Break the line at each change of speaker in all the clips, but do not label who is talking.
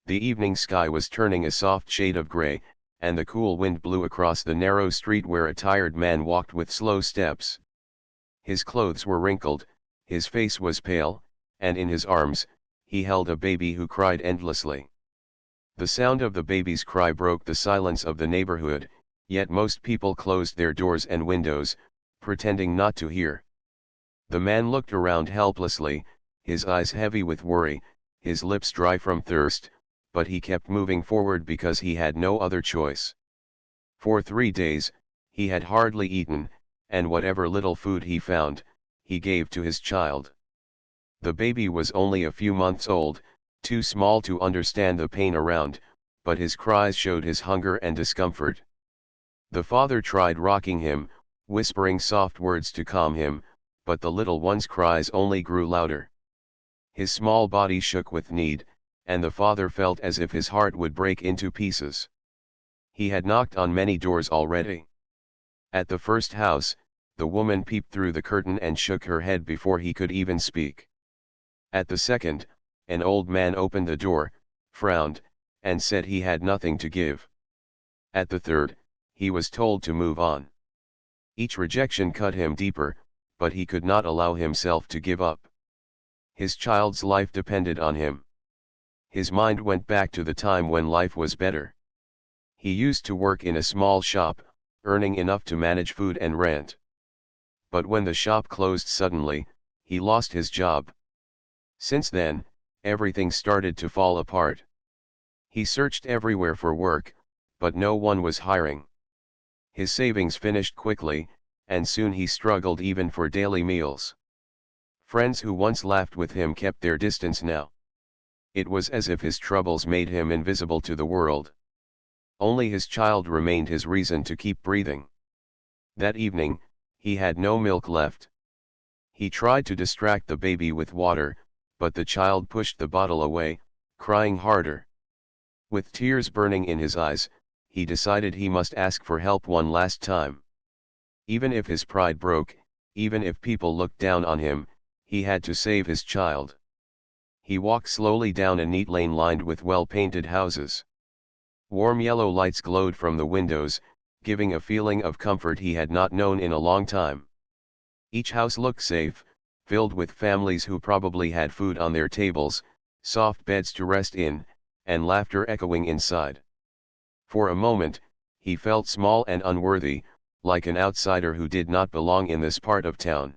The evening sky was turning a soft shade of gray, and the cool wind blew across the narrow street where a tired man walked with slow steps. His clothes were wrinkled, his face was pale, and in his arms, he held a baby who cried endlessly. The sound of the baby's cry broke the silence of the neighborhood, yet most people closed their doors and windows, pretending not to hear. The man looked around helplessly, his eyes heavy with worry, his lips dry from thirst, but he kept moving forward because he had no other choice. For 3 days, he had hardly eaten, and whatever little food he found, he gave to his child. The baby was only a few months old, too small to understand the pain around, but his cries showed his hunger and discomfort. The father tried rocking him, whispering soft words to calm him, but the little one's cries only grew louder. His small body shook with need, and the father felt as if his heart would break into pieces. He had knocked on many doors already. At the first house, the woman peeped through the curtain and shook her head before he could even speak. At the second, an old man opened the door, frowned, and said he had nothing to give. At the third, he was told to move on. Each rejection cut him deeper, but he could not allow himself to give up. His child's life depended on him. His mind went back to the time when life was better. He used to work in a small shop, earning enough to manage food and rent. But when the shop closed suddenly, he lost his job. Since then, everything started to fall apart. He searched everywhere for work, but no one was hiring. His savings finished quickly, and soon he struggled even for daily meals. Friends who once laughed with him kept their distance now. It was as if his troubles made him invisible to the world. Only his child remained his reason to keep breathing. That evening, he had no milk left. He tried to distract the baby with water, but the child pushed the bottle away, crying harder. With tears burning in his eyes, he decided he must ask for help one last time. Even if his pride broke, even if people looked down on him, he had to save his child. He walked slowly down a neat lane lined with well-painted houses. Warm yellow lights glowed from the windows, giving a feeling of comfort he had not known in a long time. Each house looked safe, filled with families who probably had food on their tables, soft beds to rest in, and laughter echoing inside. For a moment, he felt small and unworthy, like an outsider who did not belong in this part of town.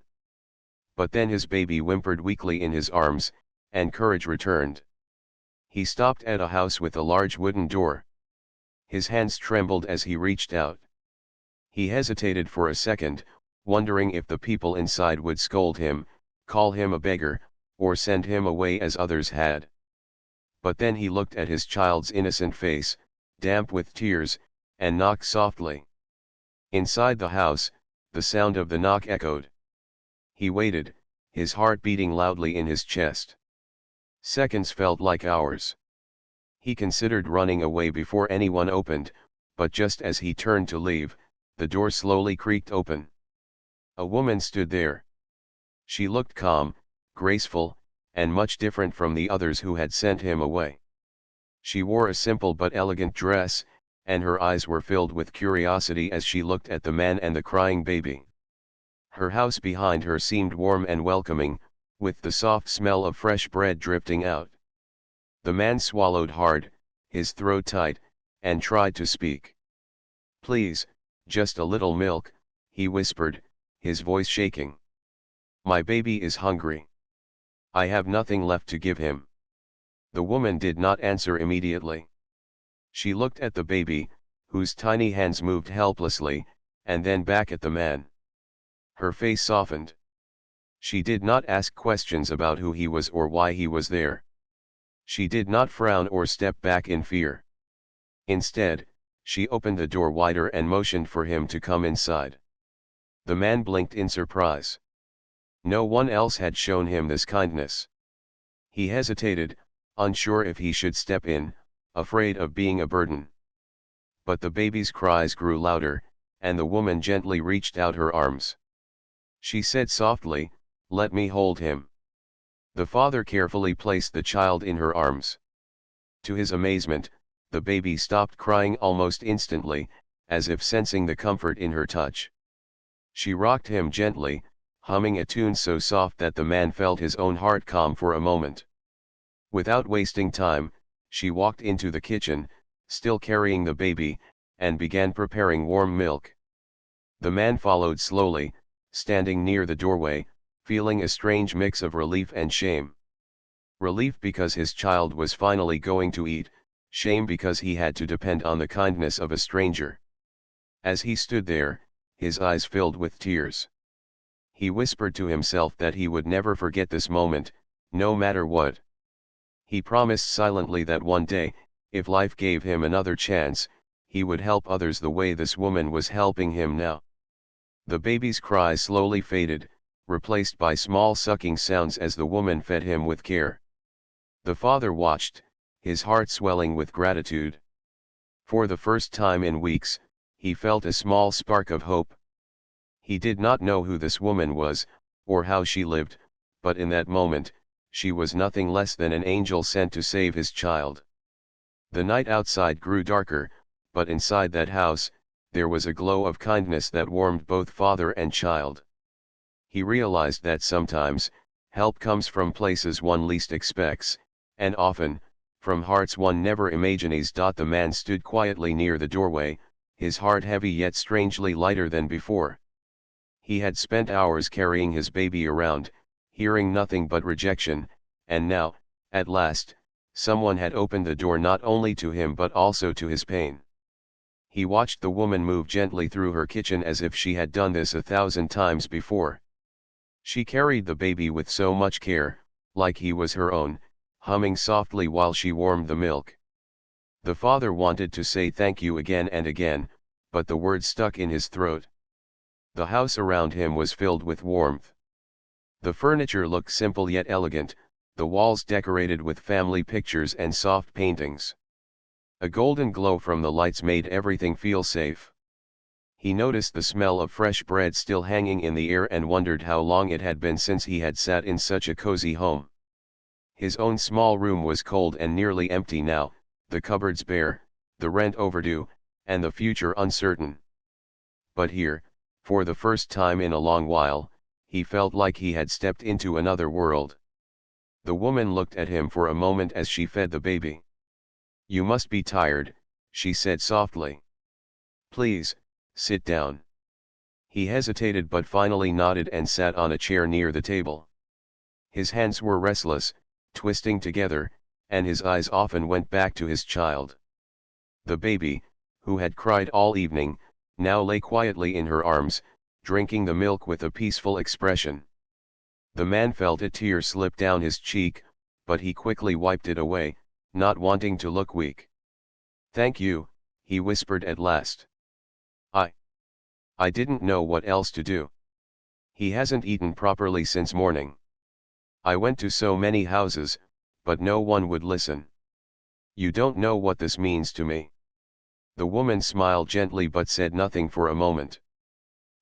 But then his baby whimpered weakly in his arms, and courage returned. He stopped at a house with a large wooden door. His hands trembled as he reached out. He hesitated for a second, wondering if the people inside would scold him, call him a beggar, or send him away as others had. But then he looked at his child's innocent face, damp with tears, and knocked softly. Inside the house, the sound of the knock echoed. He waited, his heart beating loudly in his chest. Seconds felt like hours. He considered running away before anyone opened, but just as he turned to leave, the door slowly creaked open. A woman stood there. She looked calm, graceful, and much different from the others who had sent him away. She wore a simple but elegant dress, and her eyes were filled with curiosity as she looked at the man and the crying baby. Her house behind her seemed warm and welcoming, with the soft smell of fresh bread drifting out. The man swallowed hard, his throat tight, and tried to speak. "Please, just a little milk," he whispered, his voice shaking. "My baby is hungry. I have nothing left to give him." The woman did not answer immediately. She looked at the baby, whose tiny hands moved helplessly, and then back at the man. Her face softened. She did not ask questions about who he was or why he was there. She did not frown or step back in fear. Instead, she opened the door wider and motioned for him to come inside. The man blinked in surprise. No one else had shown him this kindness. He hesitated, unsure if he should step in, afraid of being a burden. But the baby's cries grew louder, and the woman gently reached out her arms. She said softly, "Let me hold him." The father carefully placed the child in her arms. To his amazement, the baby stopped crying almost instantly, as if sensing the comfort in her touch. She rocked him gently, humming a tune so soft that the man felt his own heart calm for a moment. Without wasting time, she walked into the kitchen, still carrying the baby, and began preparing warm milk. The man followed slowly, standing near the doorway, feeling a strange mix of relief and shame. Relief because his child was finally going to eat, shame because he had to depend on the kindness of a stranger. As he stood there, his eyes filled with tears. He whispered to himself that he would never forget this moment, no matter what. He promised silently that one day, if life gave him another chance, he would help others the way this woman was helping him now. The baby's cries slowly faded, replaced by small sucking sounds as the woman fed him with care. The father watched, his heart swelling with gratitude. For the first time in weeks, he felt a small spark of hope. He did not know who this woman was, or how she lived, but in that moment, she was nothing less than an angel sent to save his child. The night outside grew darker, but inside that house, there was a glow of kindness that warmed both father and child. He realized that sometimes, help comes from places one least expects, and often, from hearts one never imagines. The man stood quietly near the doorway, his heart heavy yet strangely lighter than before. He had spent hours carrying his baby around, hearing nothing but rejection, and now, at last, someone had opened the door not only to him but also to his pain. He watched the woman move gently through her kitchen as if she had done this 1,000 times before. She carried the baby with so much care, like he was her own, humming softly while she warmed the milk. The father wanted to say thank you again and again, but the words stuck in his throat. The house around him was filled with warmth. The furniture looked simple yet elegant, the walls decorated with family pictures and soft paintings. A golden glow from the lights made everything feel safe. He noticed the smell of fresh bread still hanging in the air and wondered how long it had been since he had sat in such a cozy home. His own small room was cold and nearly empty now, the cupboards bare, the rent overdue, and the future uncertain. But here, for the first time in a long while, he felt like he had stepped into another world. The woman looked at him for a moment as she fed the baby. "You must be tired," she said softly. "Please, sit down." He hesitated but finally nodded and sat on a chair near the table. His hands were restless, twisting together, and his eyes often went back to his child. The baby, who had cried all evening, now lay quietly in her arms, drinking the milk with a peaceful expression. The man felt a tear slip down his cheek, but he quickly wiped it away, not wanting to look weak. "Thank you," he whispered at last. I I didn't know what else to do. He hasn't eaten properly since morning. I went to so many houses, but no one would listen. You don't know what this means to me." The woman smiled gently but said nothing for a moment.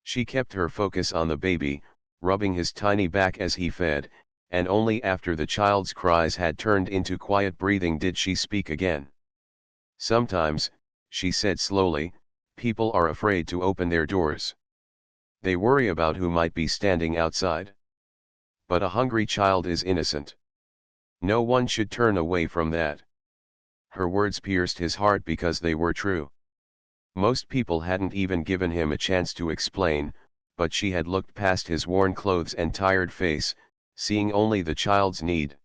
She kept her focus on the baby, rubbing his tiny back as he fed, and only after the child's cries had turned into quiet breathing did she speak again. "Sometimes," she said slowly, "people are afraid to open their doors. They worry about who might be standing outside. But a hungry child is innocent. No one should turn away from that." Her words pierced his heart because they were true. Most people hadn't even given him a chance to explain, but she had looked past his worn clothes and tired face, seeing only the child's need.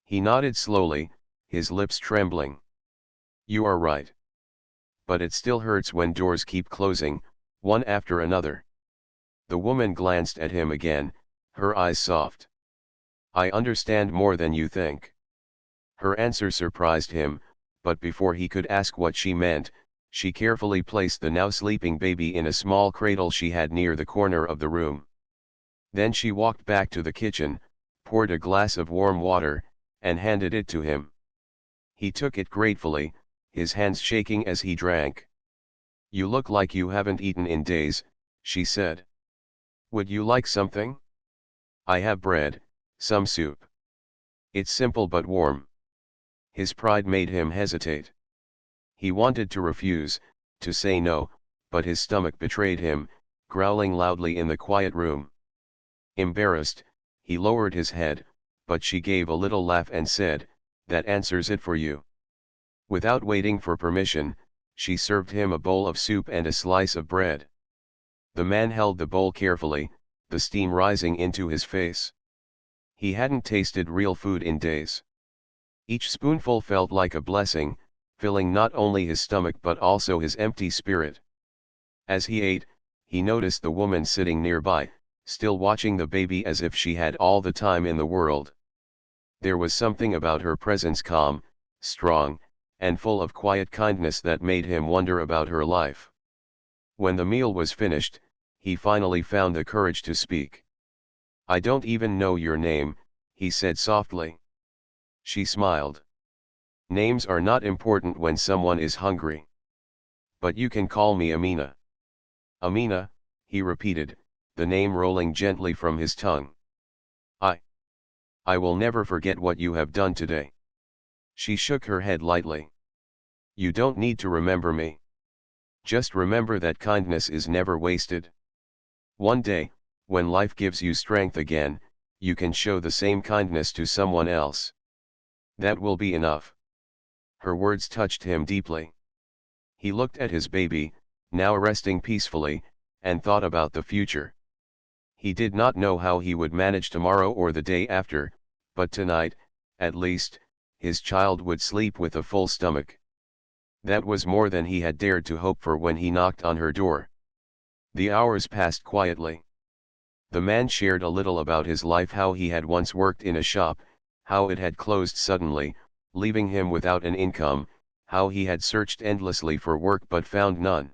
He nodded slowly, his lips trembling. "You are right. But it still hurts when doors keep closing, one after another." The woman glanced at him again, her eyes soft. "I understand more than you think." Her answer surprised him, but before he could ask what she meant, she carefully placed the now sleeping baby in a small cradle she had near the corner of the room. Then she walked back to the kitchen, poured a glass of warm water, and handed it to him. He took it gratefully, his hands shaking as he drank. "You look like you haven't eaten in days," she said. "Would you like something? I have bread, some soup. It's simple but warm." His pride made him hesitate. He wanted to refuse, to say no, but his stomach betrayed him, growling loudly in the quiet room. Embarrassed, he lowered his head, but she gave a little laugh and said, "That answers it for you." Without waiting for permission, she served him a bowl of soup and a slice of bread. The man held the bowl carefully, the steam rising into his face. He hadn't tasted real food in days. Each spoonful felt like a blessing, filling not only his stomach but also his empty spirit. As he ate, he noticed the woman sitting nearby, still watching the baby as if she had all the time in the world. There was something about her presence calm, strong, and full of quiet kindness that made him wonder about her life. When the meal was finished, he finally found the courage to speak. "I don't even know your name," he said softly. She smiled. "Names are not important when someone is hungry. But you can call me Amina." "Amina," he repeated, the name rolling gently from his tongue. I I will never forget what you have done today." She shook her head lightly. "You don't need to remember me. Just remember that kindness is never wasted. One day, when life gives you strength again, you can show the same kindness to someone else. That will be enough." Her words touched him deeply. He looked at his baby, now resting peacefully, and thought about the future. He did not know how he would manage tomorrow or the day after, but tonight, at least, his child would sleep with a full stomach. That was more than he had dared to hope for when he knocked on her door. The hours passed quietly. The man shared a little about his life, how he had once worked in a shop, how it had closed suddenly, leaving him without an income, how he had searched endlessly for work but found none.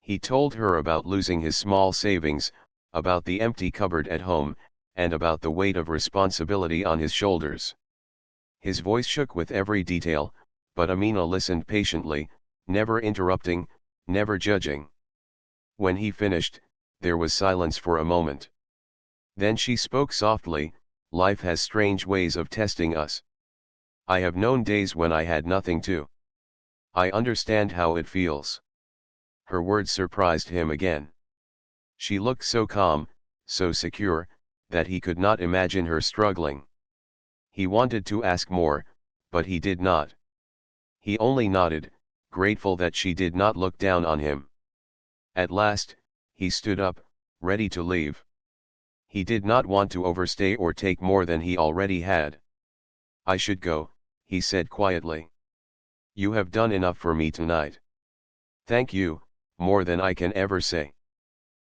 He told her about losing his small savings, about the empty cupboard at home, and about the weight of responsibility on his shoulders. His voice shook with every detail, but Amina listened patiently, never interrupting, never judging. When he finished, there was silence for a moment. Then she spoke softly, "Life has strange ways of testing us. I have known days when I had nothing to. I understand how it feels." Her words surprised him again. She looked so calm, so secure, that he could not imagine her struggling. He wanted to ask more, but he did not. He only nodded, grateful that she did not look down on him. At last, he stood up, ready to leave. He did not want to overstay or take more than he already had. "I should go," he said quietly. "You have done enough for me tonight." "Thank you, more than I can ever say."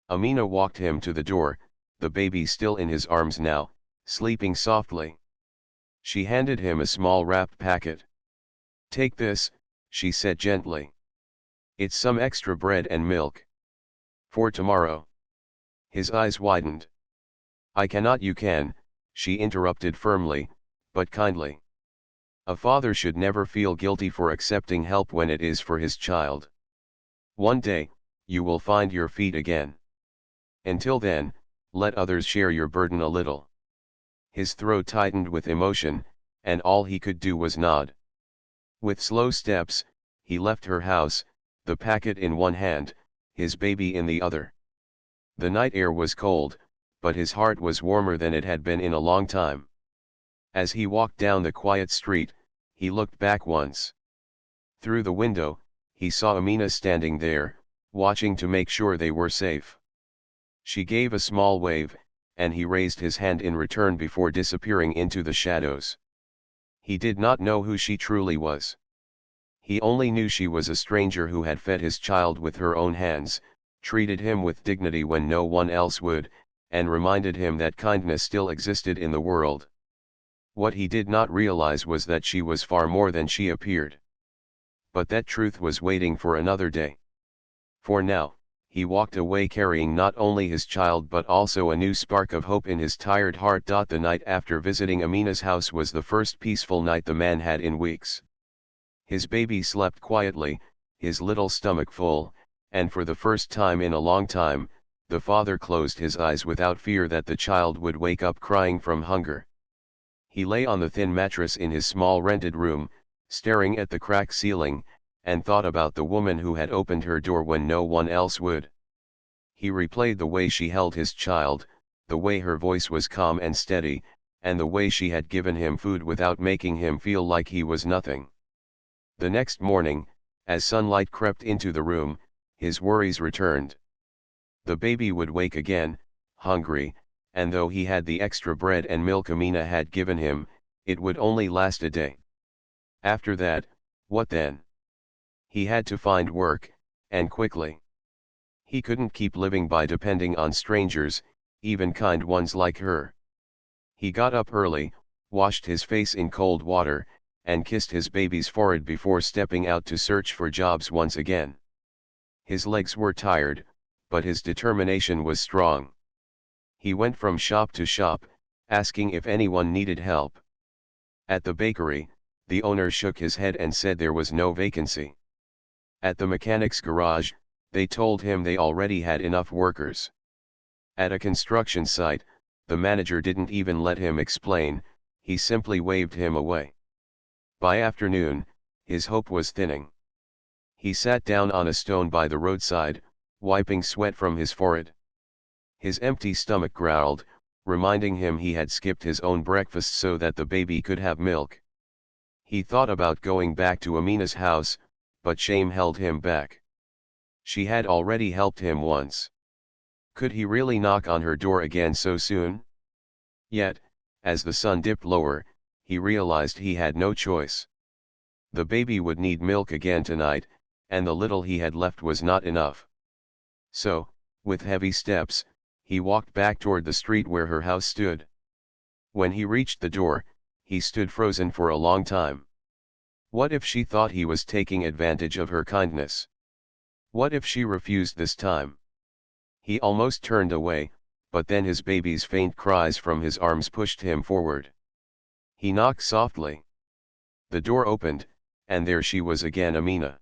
Amina walked him to the door, the baby still in his arms now, sleeping softly. She handed him a small wrapped packet. "Take this," she said gently. "It's some extra bread and milk. For tomorrow." His eyes widened. "I cannot." "You can," she interrupted firmly, but kindly. A father should never feel guilty for accepting help when it is for his child. One day, you will find your feet again. Until then, let others share your burden a little. His throat tightened with emotion, and all he could do was nod. With slow steps, he left her house, the packet in one hand, his baby in the other. The night air was cold, but his heart was warmer than it had been in a long time. As he walked down the quiet street, he looked back once. Through the window, he saw Amina standing there, watching to make sure they were safe. She gave a small wave, and he raised his hand in return before disappearing into the shadows. He did not know who she truly was. He only knew she was a stranger who had fed his child with her own hands, treated him with dignity when no one else would, and reminded him that kindness still existed in the world. What he did not realize was that she was far more than she appeared. But that truth was waiting for another day. For now, he walked away carrying not only his child but also a new spark of hope in his tired heart. The night after visiting Amina's house was the first peaceful night the man had in weeks. His baby slept quietly, his little stomach full, and for the first time in a long time, the father closed his eyes without fear that the child would wake up crying from hunger. He lay on the thin mattress in his small rented room, staring at the cracked ceiling, and thought about the woman who had opened her door when no one else would. He replayed the way she held his child, the way her voice was calm and steady, and the way she had given him food without making him feel like he was nothing. The next morning, as sunlight crept into the room, his worries returned. The baby would wake again, hungry, and though he had the extra bread and milk Amina had given him, it would only last a day. After that, what then? He had to find work, and quickly. He couldn't keep living by depending on strangers, even kind ones like her. He got up early, washed his face in cold water, and kissed his baby's forehead before stepping out to search for jobs once again. His legs were tired, but his determination was strong. He went from shop to shop, asking if anyone needed help. At the bakery, the owner shook his head and said there was no vacancy. At the mechanic's garage, they told him they already had enough workers. At a construction site, the manager didn't even let him explain, he simply waved him away. By afternoon, his hope was thinning. He sat down on a stone by the roadside, wiping sweat from his forehead. His empty stomach growled, reminding him he had skipped his own breakfast so that the baby could have milk. He thought about going back to Amina's house, but shame held him back. She had already helped him once. Could he really knock on her door again so soon? Yet, as the sun dipped lower, he realized he had no choice. The baby would need milk again tonight, and the little he had left was not enough. So, with heavy steps, he walked back toward the street where her house stood. When he reached the door, he stood frozen for a long time. What if she thought he was taking advantage of her kindness? What if she refused this time? He almost turned away, but then his baby's faint cries from his arms pushed him forward. He knocked softly. The door opened, and there she was again, Amina.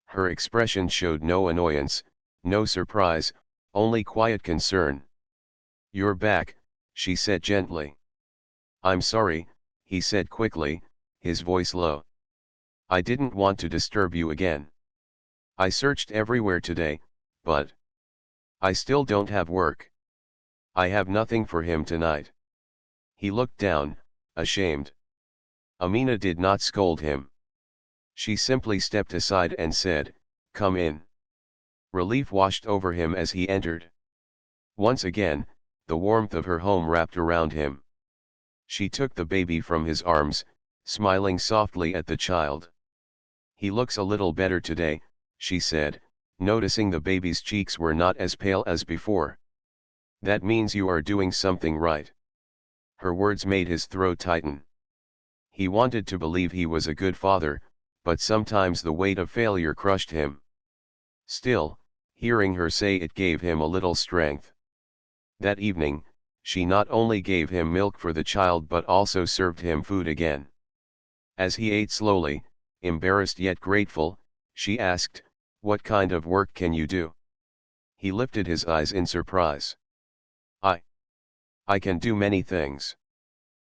Her expression showed no annoyance, no surprise, only quiet concern. "You're back," she said gently. "I'm sorry," he said quickly, his voice low. "I didn't want to disturb you again. I searched everywhere today, but I still don't have work. I have nothing for him tonight." He looked down, ashamed. Amina did not scold him. She simply stepped aside and said, "Come in." Relief washed over him as he entered. Once again, the warmth of her home wrapped around him. She took the baby from his arms, smiling softly at the child. "He looks a little better today," she said, noticing the baby's cheeks were not as pale as before. "That means you are doing something right." Her words made his throat tighten. He wanted to believe he was a good father, but sometimes the weight of failure crushed him. Still, hearing her say it gave him a little strength. That evening, she not only gave him milk for the child but also served him food again. As he ate slowly, embarrassed yet grateful, she asked, "What kind of work can you do?" He lifted his eyes in surprise. I I can do many things.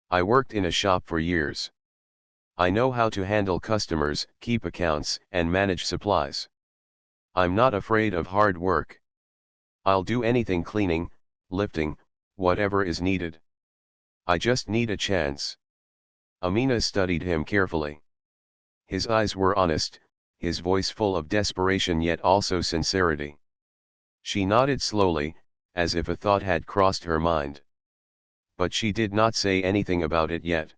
I worked in a shop for years. I know how to handle customers, keep accounts, and manage supplies. I'm not afraid of hard work. I'll do anything: cleaning, lifting, whatever is needed. I just need a chance." Amina studied him carefully. His eyes were honest, his voice full of desperation yet also sincerity. She nodded slowly, as if a thought had crossed her mind. But she did not say anything about it yet.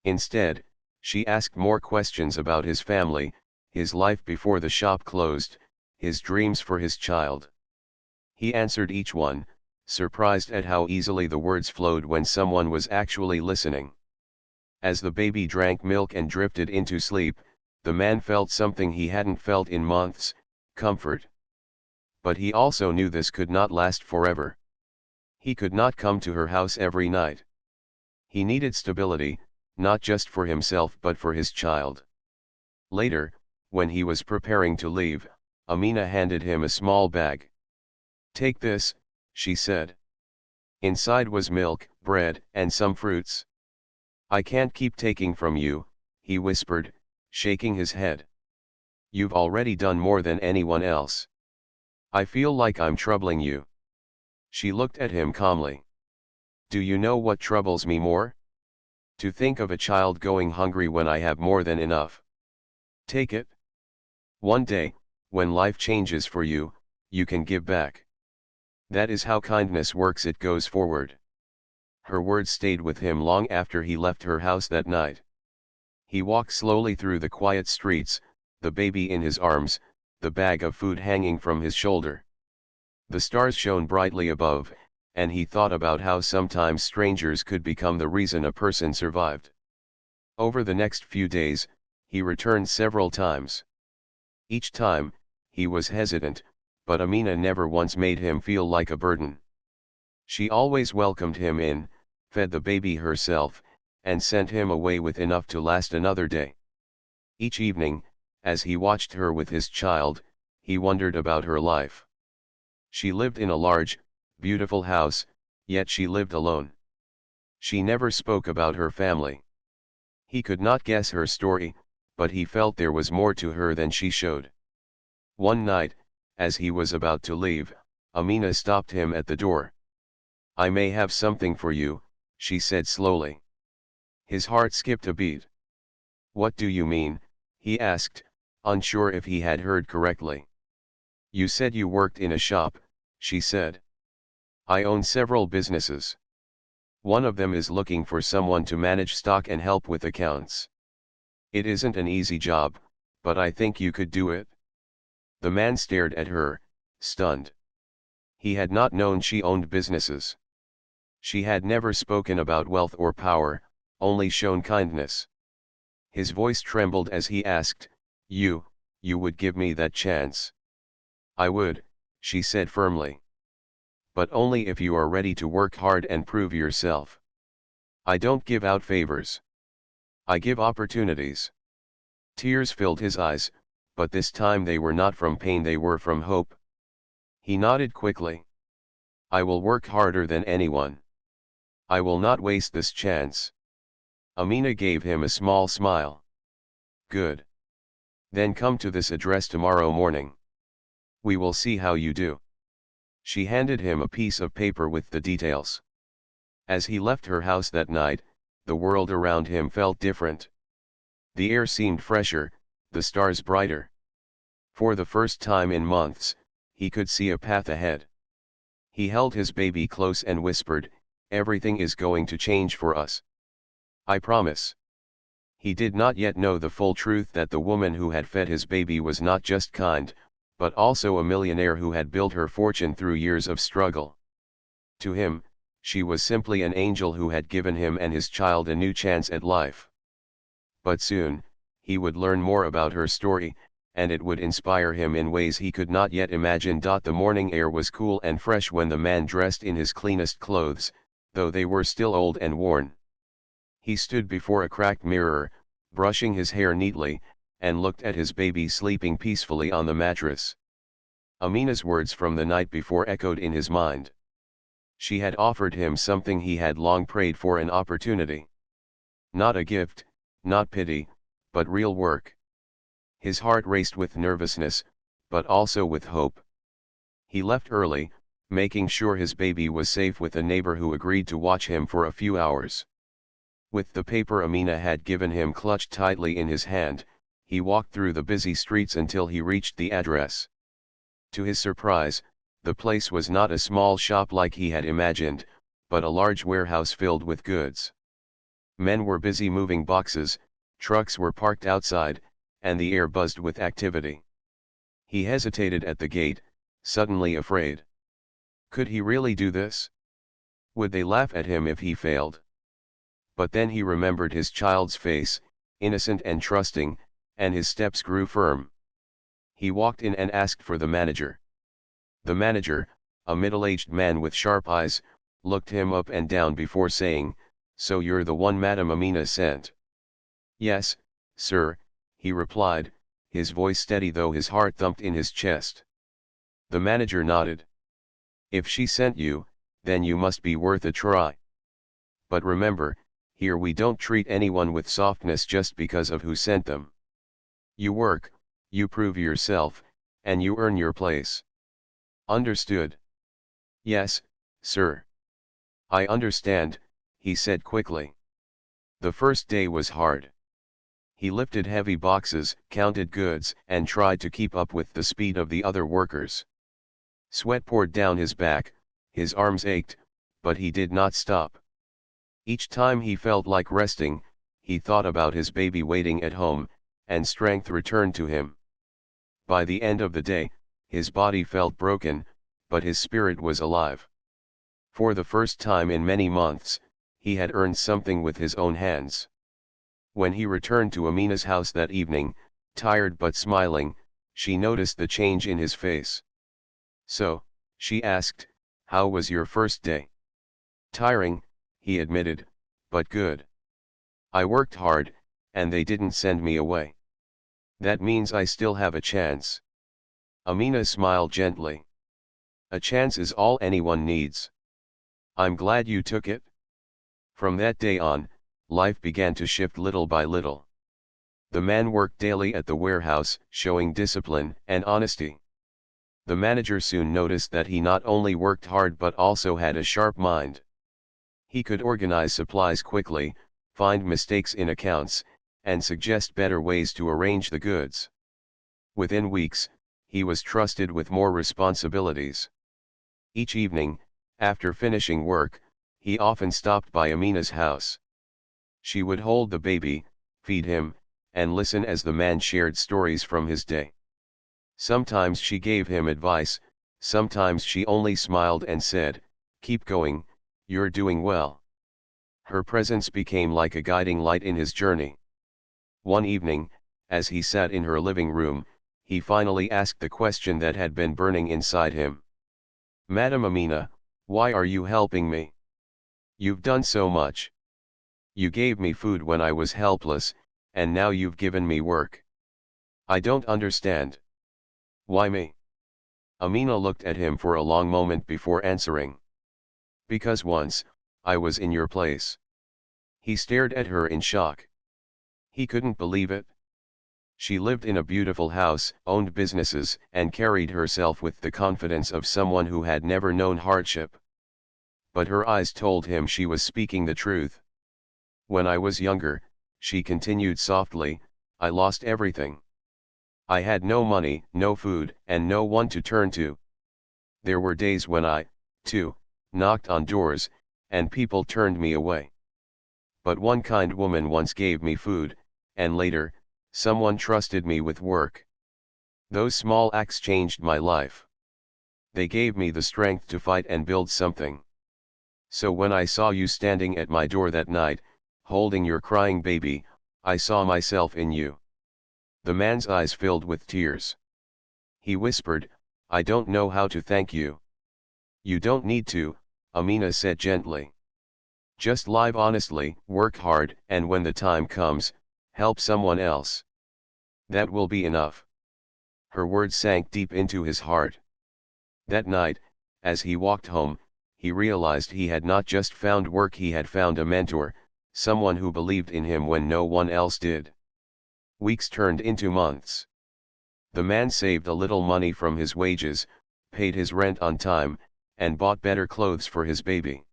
Instead, she asked more questions about his family, his life before the shop closed, his dreams for his child. He answered each one, surprised at how easily the words flowed when someone was actually listening. As the baby drank milk and drifted into sleep, the man felt something he hadn't felt in months: comfort. But he also knew this could not last forever. He could not come to her house every night. He needed stability, not just for himself but for his child. Later, when he was preparing to leave, Amina handed him a small bag. "Take this," she said. Inside was milk, bread, and some fruits. "I can't keep taking from you," he whispered, shaking his head. You've already done more than anyone else. I feel like I'm troubling you. She looked at him calmly. Do you know what troubles me more? To think of a child going hungry when I have more than enough. Take it. One day, when life changes for you, you can give back. That is how kindness works, it goes forward. Her words stayed with him long after he left her house that night. He walked slowly through the quiet streets, the baby in his arms, the bag of food hanging from his shoulder. The stars shone brightly above, and he thought about how sometimes strangers could become the reason a person survived. Over the next few days, he returned several times. Each time, he was hesitant, but Amina never once made him feel like a burden. She always welcomed him in, fed the baby herself, and sent him away with enough to last another day. Each evening, as he watched her with his child, he wondered about her life. She lived in a large, beautiful house, yet she lived alone. She never spoke about her family. He could not guess her story, but he felt there was more to her than she showed. One night, as he was about to leave, Amina stopped him at the door. I may have something for you, she said slowly. His heart skipped a beat. What do you mean? He asked, unsure if he had heard correctly. You said you worked in a shop, she said. I own several businesses. One of them is looking for someone to manage stock and help with accounts. It isn't an easy job, but I think you could do it. The man stared at her, stunned. He had not known she owned businesses. She had never spoken about wealth or power, only shown kindness. His voice trembled as he asked, You would give me that chance? I would, she said firmly. But only if you are ready to work hard and prove yourself. I don't give out favors. I give opportunities. Tears filled his eyes, but this time they were not from pain, they were from hope. He nodded quickly. I will work harder than anyone. I will not waste this chance. Amina gave him a small smile. Good. Then come to this address tomorrow morning. We will see how you do. She handed him a piece of paper with the details. As he left her house that night, the world around him felt different. The air seemed fresher, the stars brighter. For the first time in months, he could see a path ahead. He held his baby close and whispered, Everything is going to change for us. I promise. He did not yet know the full truth that the woman who had fed his baby was not just kind, but also a millionaire who had built her fortune through years of struggle. To him, she was simply an angel who had given him and his child a new chance at life. But soon, he would learn more about her story, and it would inspire him in ways he could not yet imagine. The morning air was cool and fresh when the man dressed in his cleanest clothes, though they were still old and worn. He stood before a cracked mirror, brushing his hair neatly, and looked at his baby sleeping peacefully on the mattress. Amina's words from the night before echoed in his mind. She had offered him something he had long prayed for, an opportunity. Not a gift, not pity, but real work. His heart raced with nervousness, but also with hope. He left early, making sure his baby was safe with a neighbor who agreed to watch him for a few hours. With the paper Amina had given him clutched tightly in his hand, he walked through the busy streets until he reached the address. To his surprise, the place was not a small shop like he had imagined, but a large warehouse filled with goods. Men were busy moving boxes, trucks were parked outside, and the air buzzed with activity. He hesitated at the gate, suddenly afraid. Could he really do this? Would they laugh at him if he failed? But then he remembered his child's face, innocent and trusting, and his steps grew firm. He walked in and asked for the manager. The manager, a middle-aged man with sharp eyes, looked him up and down before saying, So you're the one Madame Amina sent? Yes, sir, he replied, his voice steady though his heart thumped in his chest. The manager nodded. If she sent you, then you must be worth a try. But remember, Here we don't treat anyone with softness just because of who sent them. You work, you prove yourself, and you earn your place. Understood? Yes, sir. I understand, he said quickly. The first day was hard. He lifted heavy boxes, counted goods, and tried to keep up with the speed of the other workers. Sweat poured down his back, his arms ached, but he did not stop. Each time he felt like resting, he thought about his baby waiting at home, and strength returned to him. By the end of the day, his body felt broken, but his spirit was alive. For the first time in many months, he had earned something with his own hands. When he returned to Amina's house that evening, tired but smiling, she noticed the change in his face. So, she asked, "How was your first day?" "Tiring," he admitted, "but good. I worked hard, and they didn't send me away. That means I still have a chance." Amina smiled gently. "A chance is all anyone needs. I'm glad you took it." From that day on, life began to shift little by little. The man worked daily at the warehouse, showing discipline and honesty. The manager soon noticed that he not only worked hard but also had a sharp mind. He could organize supplies quickly, find mistakes in accounts, and suggest better ways to arrange the goods. Within weeks, he was trusted with more responsibilities. Each evening, after finishing work, he often stopped by Amina's house. She would hold the baby, feed him, and listen as the man shared stories from his day. Sometimes she gave him advice, sometimes she only smiled and said, "Keep going, you're doing well." Her presence became like a guiding light in his journey. One evening, as he sat in her living room, he finally asked the question that had been burning inside him. "Madam Amina, why are you helping me? You've done so much. You gave me food when I was helpless, and now you've given me work. I don't understand. Why me?" Amina looked at him for a long moment before answering. "Because once, I was in your place." He stared at her in shock. He couldn't believe it. She lived in a beautiful house, owned businesses, and carried herself with the confidence of someone who had never known hardship. But her eyes told him she was speaking the truth. "When I was younger," she continued softly, "I lost everything. I had no money, no food, and no one to turn to. There were days when I, too, knocked on doors, and people turned me away. But one kind woman once gave me food, and later, someone trusted me with work. Those small acts changed my life. They gave me the strength to fight and build something. So when I saw you standing at my door that night, holding your crying baby, I saw myself in you." The man's eyes filled with tears. He whispered, "I don't know how to thank you." "You don't need to," Amina said gently. "Just live honestly, work hard, and when the time comes, help someone else. That will be enough." Her words sank deep into his heart. That night, as he walked home, he realized he had not just found work, he had found a mentor, someone who believed in him when no one else did. Weeks turned into months. The man saved a little money from his wages, paid his rent on time, and bought better clothes for his baby.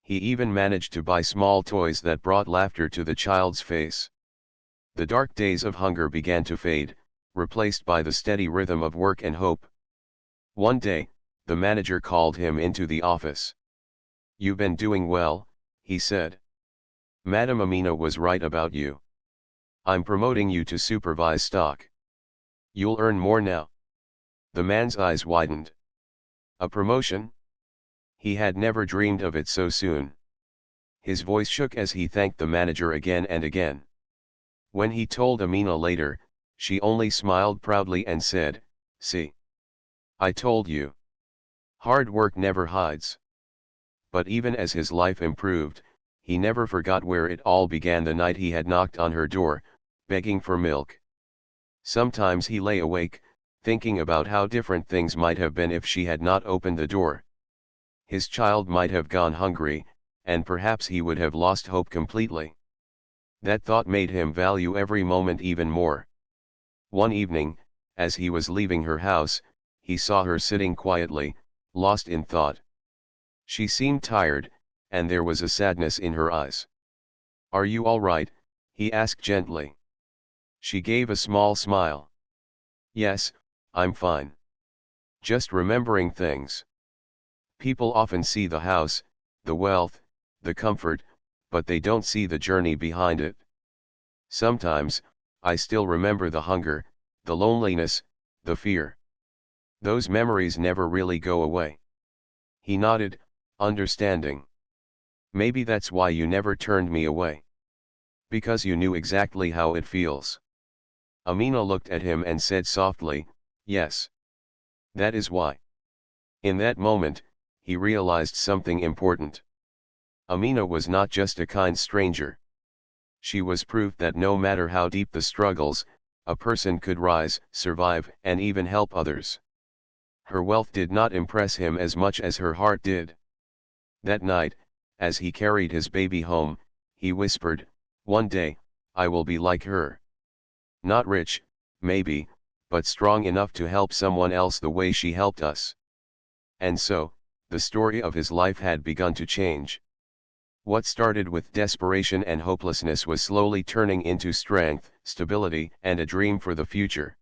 He even managed to buy small toys that brought laughter to the child's face. The dark days of hunger began to fade, replaced by the steady rhythm of work and hope. One day, the manager called him into the office. "You've been doing well," he said. "Madam Amina was right about you. I'm promoting you to supervise stock. You'll earn more now." The man's eyes widened. A promotion? He had never dreamed of it so soon. His voice shook as he thanked the manager again and again. When he told Amina later, she only smiled proudly and said, "See. I told you. Hard work never hides." But even as his life improved, he never forgot where it all began the night he had knocked on her door, begging for milk. Sometimes he lay awake, thinking about how different things might have been if she had not opened the door. His child might have gone hungry, and perhaps he would have lost hope completely. That thought made him value every moment even more. One evening, as he was leaving her house, he saw her sitting quietly, lost in thought. She seemed tired, and there was a sadness in her eyes. "Are you all right?" he asked gently. She gave a small smile. "Yes, I'm fine. Just remembering things. People often see the house, the wealth, the comfort, but they don't see the journey behind it. Sometimes, I still remember the hunger, the loneliness, the fear. Those memories never really go away." He nodded, understanding. "Maybe that's why you never turned me away. Because you knew exactly how it feels." Amina looked at him and said softly, "Yes. That is why." In that moment, he realized something important. Amina was not just a kind stranger. She was proof that no matter how deep the struggles, a person could rise, survive, and even help others. Her wealth did not impress him as much as her heart did. That night, as he carried his baby home, he whispered, "One day, I will be like her. Not rich, maybe, but strong enough to help someone else the way she helped us." And so, the story of his life had begun to change. What started with desperation and hopelessness was slowly turning into strength, stability, and a dream for the future.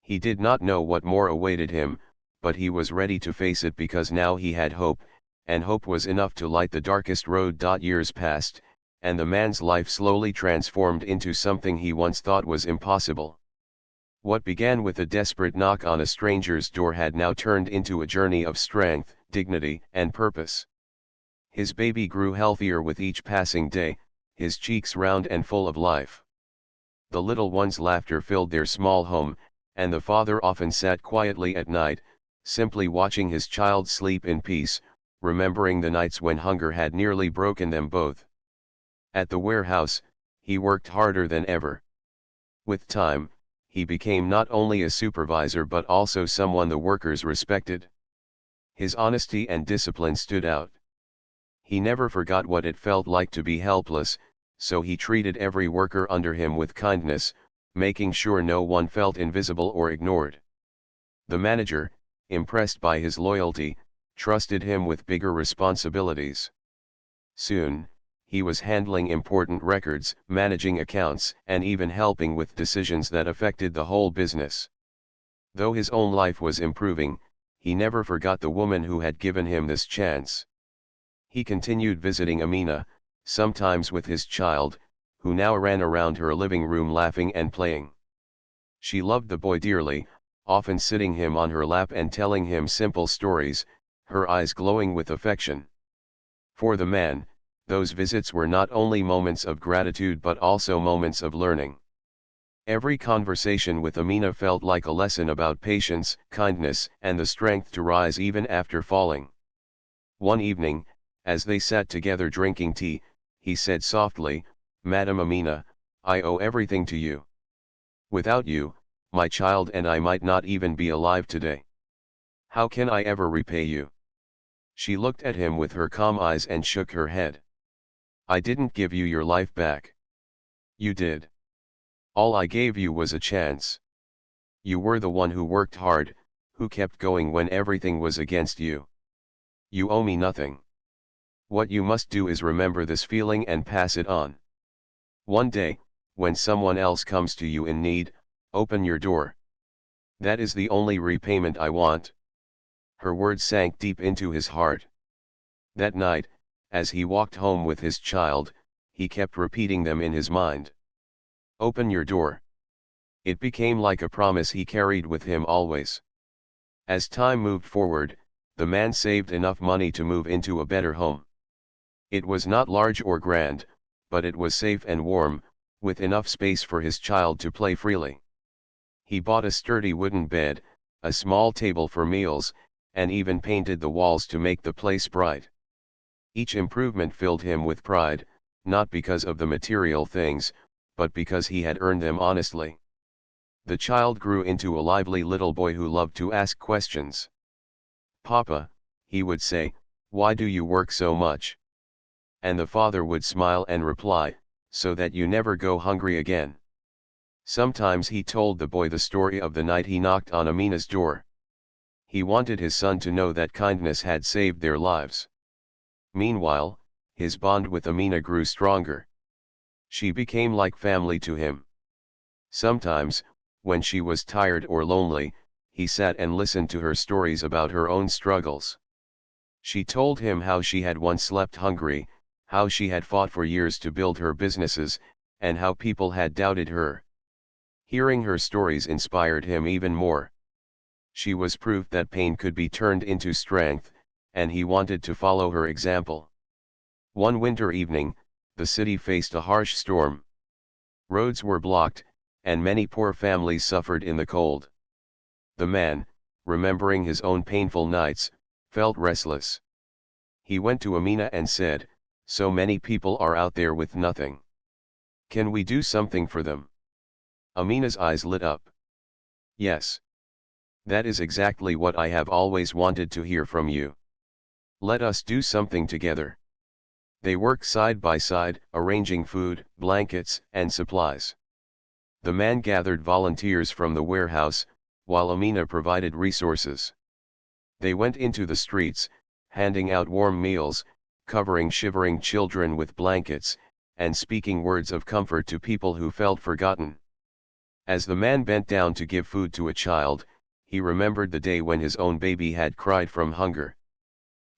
He did not know what more awaited him, but he was ready to face it because now he had hope, and hope was enough to light the darkest road. Years passed, and the man's life slowly transformed into something he once thought was impossible. What began with a desperate knock on a stranger's door had now turned into a journey of strength, dignity, and purpose. His baby grew healthier with each passing day, his cheeks round and full of life. The little one's laughter filled their small home, and the father often sat quietly at night, simply watching his child sleep in peace, remembering the nights when hunger had nearly broken them both. At the warehouse, he worked harder than ever. With time, he became not only a supervisor but also someone the workers respected. His honesty and discipline stood out. He never forgot what it felt like to be helpless, so he treated every worker under him with kindness, making sure no one felt invisible or ignored. The manager, impressed by his loyalty, trusted him with bigger responsibilities. Soon, he was handling important records, managing accounts, and even helping with decisions that affected the whole business. Though his own life was improving, he never forgot the woman who had given him this chance. He continued visiting Amina, sometimes with his child, who now ran around her living room laughing and playing. She loved the boy dearly, often sitting him on her lap and telling him simple stories, her eyes glowing with affection. For the man, those visits were not only moments of gratitude but also moments of learning. Every conversation with Amina felt like a lesson about patience, kindness, and the strength to rise even after falling. One evening, as they sat together drinking tea, he said softly, "Madam Amina, I owe everything to you. Without you, my child and I might not even be alive today. How can I ever repay you?" She looked at him with her calm eyes and shook her head. "I didn't give you your life back. You did. All I gave you was a chance. You were the one who worked hard, who kept going when everything was against you. You owe me nothing. What you must do is remember this feeling and pass it on. One day, when someone else comes to you in need, open your door. That is the only repayment I want." Her words sank deep into his heart. That night, as he walked home with his child, he kept repeating them in his mind. "Open your door." It became like a promise he carried with him always. As time moved forward, the man saved enough money to move into a better home. It was not large or grand, but it was safe and warm, with enough space for his child to play freely. He bought a sturdy wooden bed, a small table for meals, and even painted the walls to make the place bright. Each improvement filled him with pride, not because of the material things, but because he had earned them honestly. The child grew into a lively little boy who loved to ask questions. "Papa," he would say, "why do you work so much? And the father would smile and reply, "So that you never go hungry again." Sometimes he told the boy the story of the night he knocked on Amina's door. He wanted his son to know that kindness had saved their lives. Meanwhile, his bond with Amina grew stronger. She became like family to him. Sometimes, when she was tired or lonely, he sat and listened to her stories about her own struggles. She told him how she had once slept hungry, how she had fought for years to build her businesses, and how people had doubted her. Hearing her stories inspired him even more. She was proof that pain could be turned into strength, and he wanted to follow her example. One winter evening, the city faced a harsh storm. Roads were blocked, and many poor families suffered in the cold. The man, remembering his own painful nights, felt restless. He went to Amina and said, "So many people are out there with nothing. Can we do something for them?" Amina's eyes lit up. "Yes. That is exactly what I have always wanted to hear from you. Let us do something together." They worked side by side, arranging food, blankets, and supplies. The man gathered volunteers from the warehouse, while Amina provided resources. They went into the streets, handing out warm meals, covering shivering children with blankets, and speaking words of comfort to people who felt forgotten. As the man bent down to give food to a child, he remembered the day when his own baby had cried from hunger.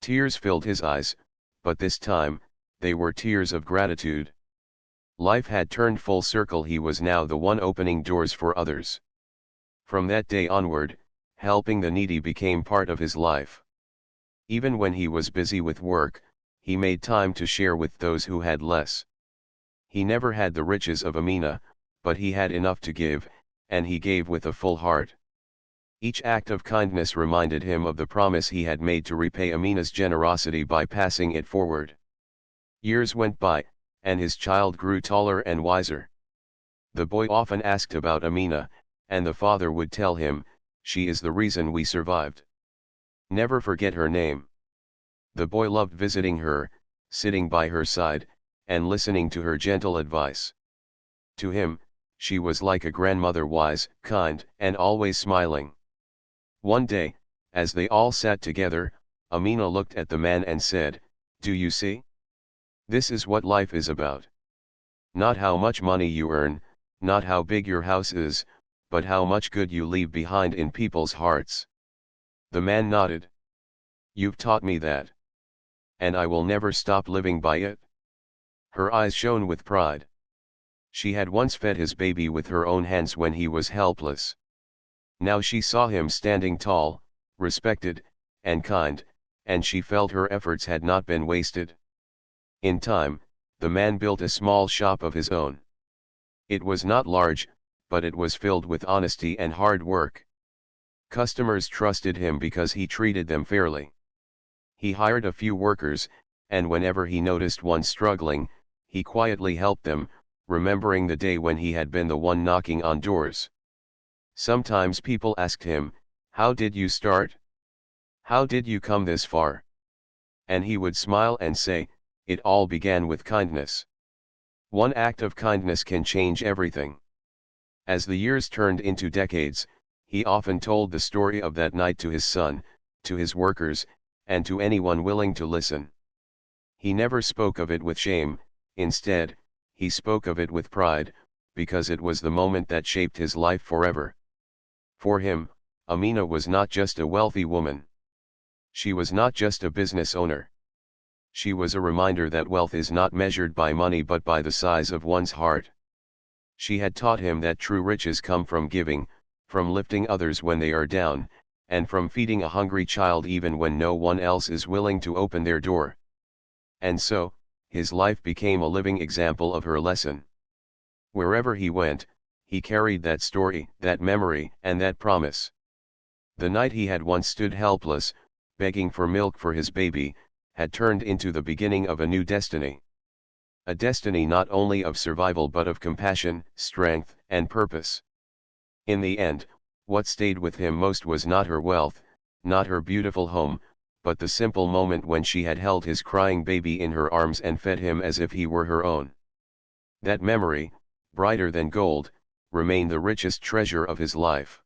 Tears filled his eyes, but this time, they were tears of gratitude. Life had turned full circle. He was now the one opening doors for others. From that day onward, helping the needy became part of his life. Even when he was busy with work, he made time to share with those who had less. He never had the riches of Amina, but he had enough to give, and he gave with a full heart. Each act of kindness reminded him of the promise he had made to repay Amina's generosity by passing it forward. Years went by, and his child grew taller and wiser. The boy often asked about Amina, and the father would tell him, "She is the reason we survived. Never forget her name." The boy loved visiting her, sitting by her side, and listening to her gentle advice. To him, she was like a grandmother, wise, kind, and always smiling. One day, as they all sat together, Amina looked at the man and said, "Do you see? This is what life is about. Not how much money you earn, not how big your house is, but how much good you leave behind in people's hearts." The man nodded. "You've taught me that. And I will never stop living by it." Her eyes shone with pride. She had once fed his baby with her own hands when he was helpless. Now she saw him standing tall, respected, and kind, and she felt her efforts had not been wasted. In time, the man built a small shop of his own. It was not large, but it was filled with honesty and hard work. Customers trusted him because he treated them fairly. He hired a few workers, and whenever he noticed one struggling, he quietly helped them, remembering the day when he had been the one knocking on doors. Sometimes people asked him, "How did you start? How did you come this far?" And he would smile and say, "It all began with kindness." One act of kindness can change everything. As the years turned into decades, he often told the story of that night to his son, to his workers, and to anyone willing to listen. He never spoke of it with shame, instead, he spoke of it with pride, because it was the moment that shaped his life forever. For him, Amina was not just a wealthy woman. She was not just a business owner. She was a reminder that wealth is not measured by money but by the size of one's heart. She had taught him that true riches come from giving, from lifting others when they are down, and from feeding a hungry child even when no one else is willing to open their door. And so, his life became a living example of her lesson. Wherever he went, he carried that story, that memory, and that promise. The night he had once stood helpless, begging for milk for his baby, had turned into the beginning of a new destiny. A destiny not only of survival but of compassion, strength, and purpose. In the end, what stayed with him most was not her wealth, not her beautiful home, but the simple moment when she had held his crying baby in her arms and fed him as if he were her own. That memory, brighter than gold, remained the richest treasure of his life.